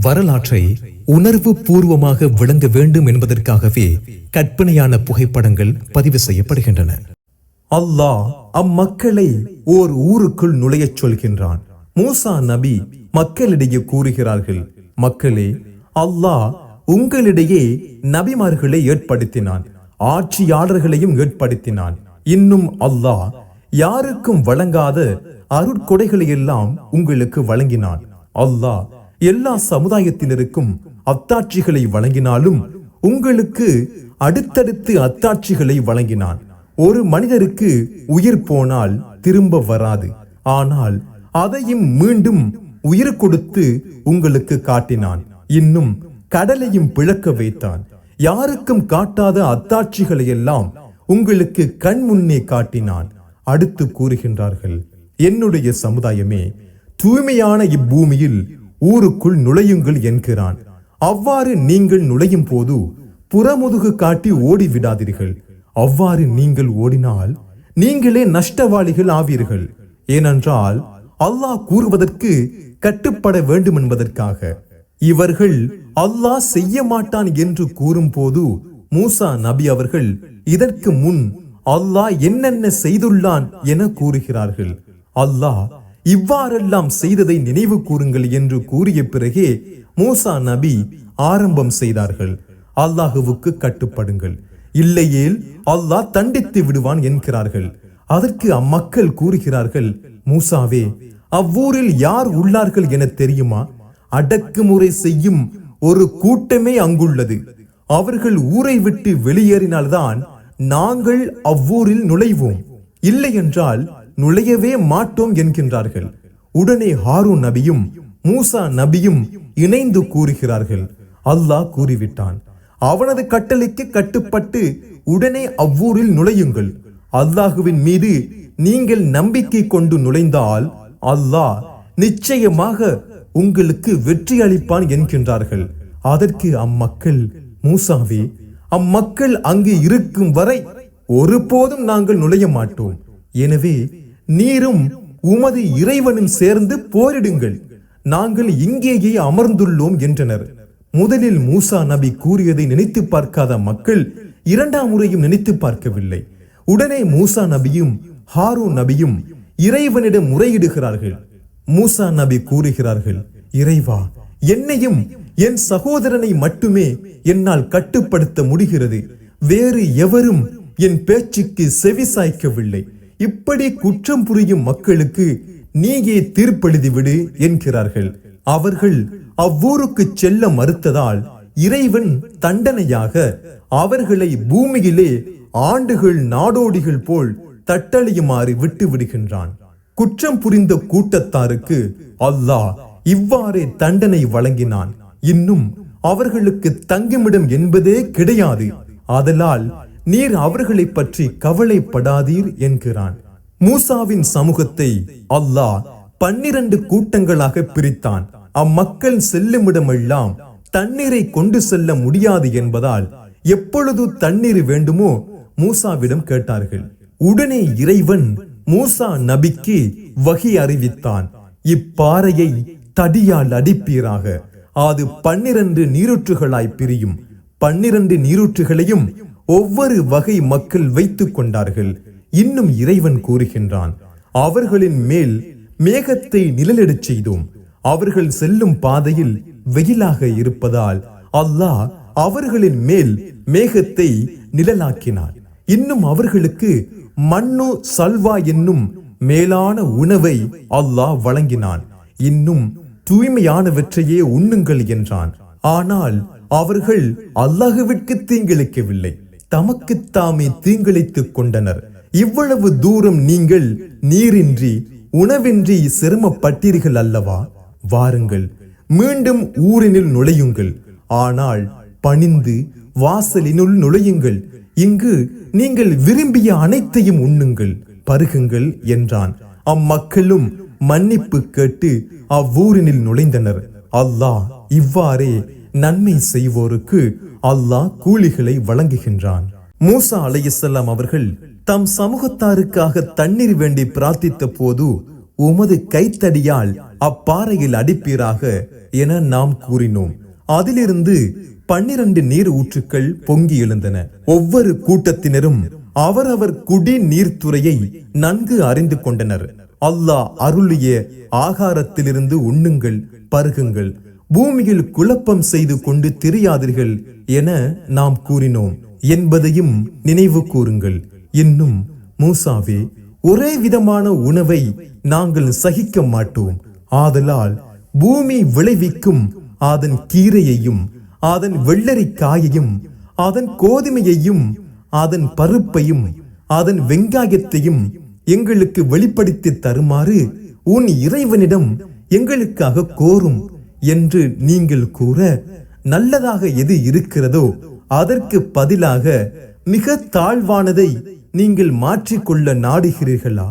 வரலாற்றை உணர்வு பூர்வமாக விளங்க வேண்டும் என்பதற்காகவே கற்பனையான புகைப்படங்கள் பதிவு செய்யப்படுகின்றன. அல்லாஹ் அம்மக்களை ஓர் ஊருக்குள் நுழையச் சொல்கின்றான். மூசா நபி மக்களிடையே கூறுகிறார்கள், மக்களே, அல்லாஹ் உங்களிடையே நபிமார்களை ஏற்படுத்தினான், ஆட்சியாளர்களையும் ஏற்படுத்தினான். இன்னும் அல்லாஹ் யாருக்கும் வழங்காத அருட்கொடைகளை எல்லாம் உங்களுக்கு வழங்கினான். அல்லாஹ் எல்லா சமுதாயத்தினருக்கும் அத்தாட்சிகளை வழங்கினாலும் உங்களுக்கு அடுத்தடுத்து அத்தாட்சிகளை வழங்கினான். ஒரு மனிதருக்கு உயிர் போனால் திரும்ப வராது, ஆனால் அதையும் மீண்டும் உயிர் கொடுத்து உங்களுக்கு காட்டினான். இன்னும் கடலையும் பிளக்க வைத்தான். யாருக்கும் காட்டாத அத்தாட்சிகளை எல்லாம் உங்களுக்கு கண் முன்னே காட்டினான். அடுத்து கூறுகின்றார்கள், என்னுடைய சமுதாயமே, தூய்மையான இப்பூமியில் ஊருக்குள் நுழையுங்கள் என்கிறான். அவ்வாறு நீங்கள் நுழையும் போது புறமுதுகு காட்டி ஓடிவிடாதீர்கள். அவ்வாறு நீங்கள் ஓடினால் நீங்களே நஷ்டவாளிகள் ஆவீர்கள். ஏனென்றால் அல்லாஹ் கூறுவதற்கு கட்டுப்பட வேண்டும் என்பதற்காக. இவர்கள் அல்லாஹ் செய்ய மாட்டான் என்று கூறும் போது மூசா நபி அவர்கள் இதற்கு முன் அல்லாஹ் என்னென்ன செய்துள்ளான் என கூறுகிறார்கள். அல்லாஹ் இவ்வாறெல்லாம் செய்ததை நினைவு கூறுங்கள் என்று கூறிய பிறகே மூசா நபி ஆரம்பம் செய்தார்கள், அல்லாஹுவுக்கு கட்டுப்படுங்கள், இல்லையேல் அல்லாஹ் தண்டித்து விடுவான் என்கிறார்கள். அதற்கு அம்மக்கள் கூறுகிறார்கள், மூசாவே, அவ்வூரில் யார் உள்ளார்கள் என தெரியுமா? அடக்குமுறை செய்யும் ஒரு கூட்டமே அங்குள்ளது. அவர்கள் ஊரை விட்டு வெளியேறினால்தான் நாங்கள் அவ்வூரில் நுழைவோம், இல்லை என்றால் நுழையவே மாட்டோம் என்கின்றார்கள். உடனே ஹாரூன் நபியும் மூசா நபியும் இணைந்து கூறுகிறார்கள், அல்லாஹ் கூறிவிட்டான், அவனது கட்டளைக்கு கட்டுப்பட்டு உடனே அவ்வூரில் நுழையுங்கள். அல்லாஹுவின் மீது நீங்கள் நம்பிக்கை கொண்டு நுழைந்தால் அல்லாஹ் நிச்சயமாக உங்களுக்கு வெற்றி அளிப்பான் என்கின்றார்கள். அதற்கு அம்மக்கள், மூசாவே, அம்மக்கள் அங்கு இருக்கும் வரை ஒருபோதும் நாங்கள் நுழைய மாட்டோம். எனவே நீரும் உமது இறைவனும் சேர்ந்து போரிடுங்கள், நாங்கள் இங்கேயே அமர்ந்துள்ளோம் என்றனர். முதலில் மூசா நபி கூறியதை நினைத்து பார்க்காத மக்கள் இரண்டாம் முறையும் நினைத்து பார்க்கவில்லை. உடனே மூசா நபியும் ஹாரூன் நபியும் இறைவனிடம் முறையிடுகிறார்கள். மூசா நபி கூறுகிறார்கள், இறைவா, என்னையும் என் சகோதரனை மட்டுமே என்னால் கட்டுப்படுத்த முடிகிறது. வேறு எவரும் என் பேச்சுக்கு செவி சாய்க்கவில்லை. இப்படி குற்றம் புரியும் மக்களுக்கு நீயே தீர்ப்பெழுதிவிடு என்கிறார்கள். அவர்கள் அவ்வூருக்கு செல்ல மறுத்ததால் இறைவன் தண்டனையாக அவர்களை பூமியிலே ஆண்டுகள் நாடோடிகள் போல் தட்டழியுமாறு விட்டு விடுகின்றான். குற்றம் புரிந்த கூட்டத்தாருக்கு அல்லாஹ் இவ்வாறே தண்டனை வழங்கினான். இன்னும் அவர்களுக்கு தங்குமிடம் என்பதே கிடையாது. ஆதலால் நீர் அவர்களை பற்றி கவலைப்படாதீர் என்கிறான். மூசாவின் சமூகத்தை அல்லாஹ் 12 கூட்டங்களாக பிரித்தான். அம்மக்கள் செல்லுமிடமெல்லாம் தண்ணீரை கொண்டு செல்ல முடியாது என்பதால் எப்பொழுது தண்ணீர் வேண்டுமோ மூசாவிடம் கேட்டார்கள். உடனே இறைவன் மூசா நபிக்கு வகி அறிவித்தான், இப்பாறையை தடியால் அடிப்பீராக, அது 12 நீரூற்றுகளாய் பிரியும். 12 நீரூற்றுகளையும் ஒவ்வொரு வகை மக்கள் வைத்துக் கொண்டார்கள். இன்னும் இறைவன் கூறுகின்றான், அவர்களின் மேல் மேகத்தை நிழலிடச் செய்தோம். அவர்கள் செல்லும் பாதையில் வெயிலாக இருப்பதால் அல்லாஹ் அவர்களின் மேல் மேகத்தை நிழலாக்கினான். இன்னும் அவர்களுக்கு மண்ணு சல்வா என்னும் மேலான உணவை அல்லாஹ் வழங்கினான். இன்னும் தூய்மையானவற்றையே உண்ணுங்கள் என்றான். ஆனால் அவர்கள் அல்லாஹுவிற்கு தீங்கிழைக்கவில்லை, தமக்குத்தாமே தீங்கிழைத்துக் கொண்டனர். இவ்வளவு தூரம் நீங்கள் நீரின்றி உணவின்றி சிரமப்பட்டீர்கள் அல்லவா? வாருங்கள், மீண்டும் ஊரினுள் நுழையுங்கள். ஆனால் பணிந்து வாசலினுள் நுழையுங்கள். இங்கு நீங்கள் விரும்பிய அனைத்தையும் உண்ணுங்கள், பருகுங்கள் என்றான். அம்மக்களும் மன்னிப்பு கேட்டு அவ்வூரினில் நுழைந்தனர். அல்லாஹ் இவ்வாறே நன்மை செய்வோருக்கு அல்லாஹ் கூலிகளை வழங்குகின்றான். மூசா அலைஹிஸ்ஸலாம் அவர்கள் தம் சமூகத்தாருக்காக தண்ணீர் வேண்டி பிரார்த்தித்த போது உமது கைத்தடியால் அப்பாறையில் அடிப்பீராக என நாம் கூறினோம். அதிலிருந்து 12 நீர் ஊற்றுக்கள் பொங்கி எழுந்தன. ஒவ்வொரு கூட்டத்தினரும் அவரவர் குடி நீர்த்துறையை நன்கு அறிந்து கொண்டனர். அல்லாஹ் அருளிய ஆகாரத்திலிருந்து உண்ணுங்கள், பருகுங்கள், பூமியில் குழப்பம் செய்து கொண்டு திரியாதீர்கள் என நாம் கூறினோம் என்பதையும் நினைவு கூறுங்கள். இன்னும் மூசாவே, ஒரே விதமான உணவை நாங்கள் சகிக்க மாட்டோம். ஆதலால் பூமி விளைவிக்கும் அதன் கீரையையும் அதன் வெள்ளரிக்காயையும் அதன் கோதுமையையும் அதன் பருப்பையும் அதன் வெங்காயத்தையும் எங்களுக்கு வெளிப்படுத்தி தருமாறு உன் இறைவனிடம் எங்களுக்காக கோரும் என்று நீங்கள் கூற, நல்லதாக எது இருக்கிறதோ அதற்கு பதிலாக மிக தாழ்வானதை நீங்கள் மாற்றிக்கொள்ள நாடுகிறீர்களா?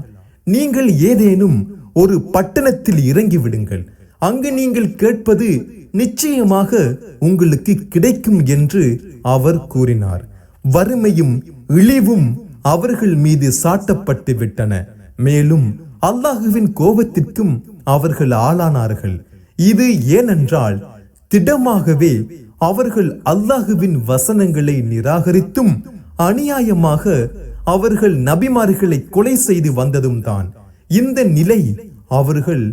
நீங்கள் ஏதேனும் ஒரு பட்டணத்தில் இறங்கி விடுங்கள். அங்கு நீங்கள் கேட்பது நிச்சயமாக உங்களுக்கு கிடைக்கும் என்று அவர் கூறினார். வறுமையும் இழிவும் அவர்கள் மீது சாட்டப்பட்டு விட்டன. மேலும் அல்லாஹுவின் கோபத்திற்கும் அவர்கள் ஆளானார்கள். இது ஏனென்றால் திடமாகவே அவர்கள் அல்லாஹுவின் வசனங்களை நிராகரித்தும் அநியாயமாக அவர்கள் நபிமார்களை கொலை செய்து வந்ததும் தான். இந்த நிலை அவர்கள்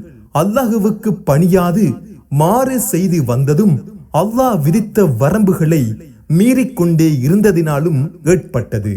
அல்லாஹுவுக்கு பணியாது மாறு செய்து வந்ததும் அல்லாஹ் விதித்த வரம்புகளை மீறிக்கொண்டே இருந்ததினாலும் ஏற்பட்டது.